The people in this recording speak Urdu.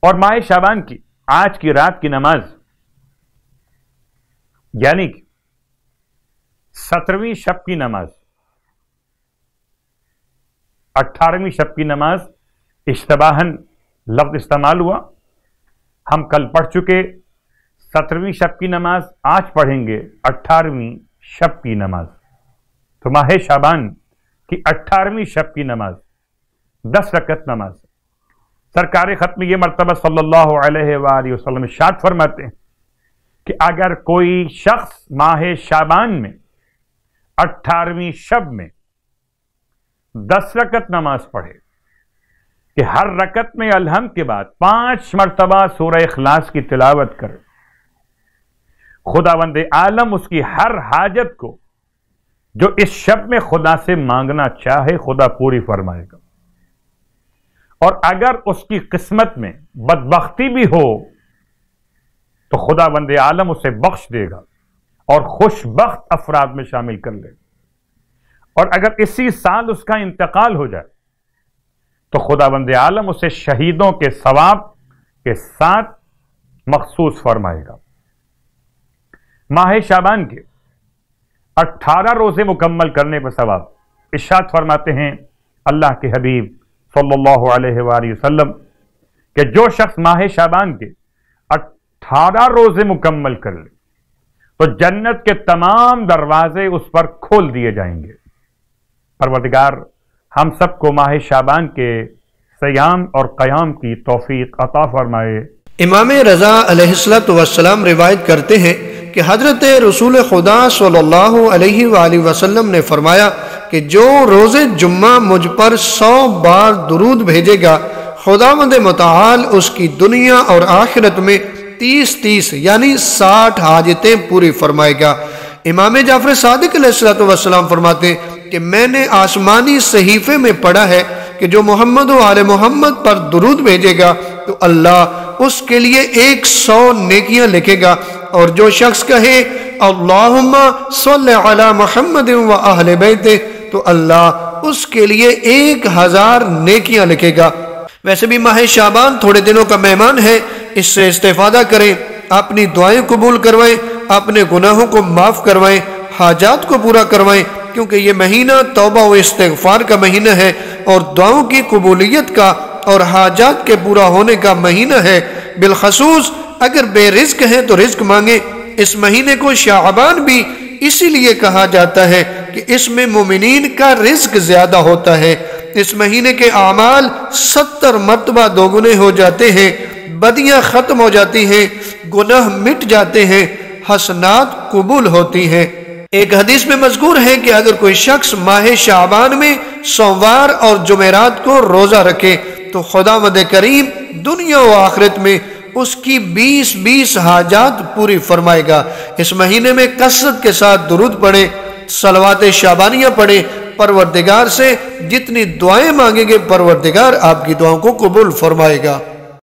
اور ماہ شعبان کی آج کی رات کی نماز یعنی کہ 17ویں شب کی نماز، 18ویں شب کی نماز اشتباہن لفظ استعمال ہوا، ہم کل پڑھ چکے 17ویں شب کی نماز، آج پڑھیں گے 18ویں شب کی نماز۔ تو ماہ شعبان کی 18ویں شب کی نماز 10 رکعت نماز، سرکار ختم یہ مرتبہ صلی اللہ علیہ وآلہ وسلم ارشاد فرماتے ہیں کہ اگر کوئی شخص ماہ شعبان میں 18ویں شب میں 10 رکعت نماز پڑھے کہ ہر رکعت میں الحمد کے بعد 5 مرتبہ سورہ اخلاص کی تلاوت کرے، خداوند عالم اس کی ہر حاجت کو جو اس شب میں خدا سے مانگنا چاہے خدا پوری فرمائے گا، اور اگر اس کی قسمت میں بدبختی بھی ہو تو خداوند عالم اسے بخش دے گا اور خوش بخت افراد میں شامل کر لے گا، اور اگر اسی سال اس کا انتقال ہو جائے تو خداوند عالم اسے شہیدوں کے ثواب کے ساتھ مخصوص فرمائے گا۔ ماہ شعبان کے 18 روزے مکمل کرنے پر ثواب، ارشاد فرماتے ہیں اللہ کے حبیب صلی اللہ علیہ وآلہ وسلم کہ جو شخص ماہ شعبان کے 18 روزے مکمل کر لے تو جنت کے تمام دروازے اس پر کھول دیے جائیں گے۔ پروردگار ہم سب کو ماہ شعبان کے صیام اور قیام کی توفیق عطا فرمائے۔ امام رضا علیہ السلام روایت کرتے ہیں کہ حضرت رسول خدا صلی اللہ علیہ وآلہ وسلم نے فرمایا کہ جو روز جمعہ مجھ پر 100 بار درود بھیجے گا خداوند متعال اس کی دنیا اور آخرت میں 30 یعنی 60 حاجتیں پوری فرمائے گا۔ امام جعفر صادق علیہ السلام فرماتے ہیں کہ میں نے آسمانی صحیفے میں پڑھا ہے کہ جو محمد و آل محمد پر درود بھیجے گا تو اللہ اس کے لیے 100 نیکیاں لکھے گا، اور جو شخص کہے اللہم صلی علی محمد و اہل بیت تو اللہ اس کے لیے 1000 نیکیاں لکھے گا۔ ویسے بھی ماہ شعبان تھوڑے دنوں کا مہمان ہے، اس سے استفادہ کریں، اپنی دعائیں قبول کروائیں، اپنے گناہوں کو معاف کروائیں، حاجات کو پورا کروائیں، کیونکہ یہ مہینہ توبہ و استغفار کا مہینہ ہے اور دعاؤں کی قبولیت کا اور حاجات کے پورا ہونے کا مہینہ ہے۔ بالخصوص اگر بے رزق ہیں تو رزق مانگیں۔ اس مہینے کو شعبان بھی اسی لیے کہا جاتا ہے کہ اس میں مومنین کا رزق زیادہ ہوتا ہے۔ اس مہینے کے اعمال 70 مرتبہ دوگنے ہو جاتے ہیں، بدیاں ختم ہو جاتی ہیں، گناہ مٹ جاتے ہیں، حسنات قبول ہوتی ہیں۔ ایک حدیث میں مذکور ہے کہ اگر کوئی شخص ماہ شعبان میں سوموار اور جمعرات کو روزہ رکھے تو خداوند کریم دنیا و آخرت میں اس کی 20 حاجات پوری فرمائے گا۔ اس مہینے میں کثرت کے ساتھ درود پڑھیں، صلوات شعبانیہ پڑھیں، پروردگار سے جتنی دعائیں مانگیں گے پروردگار آپ کی دعاؤں کو قبول فرمائے گا۔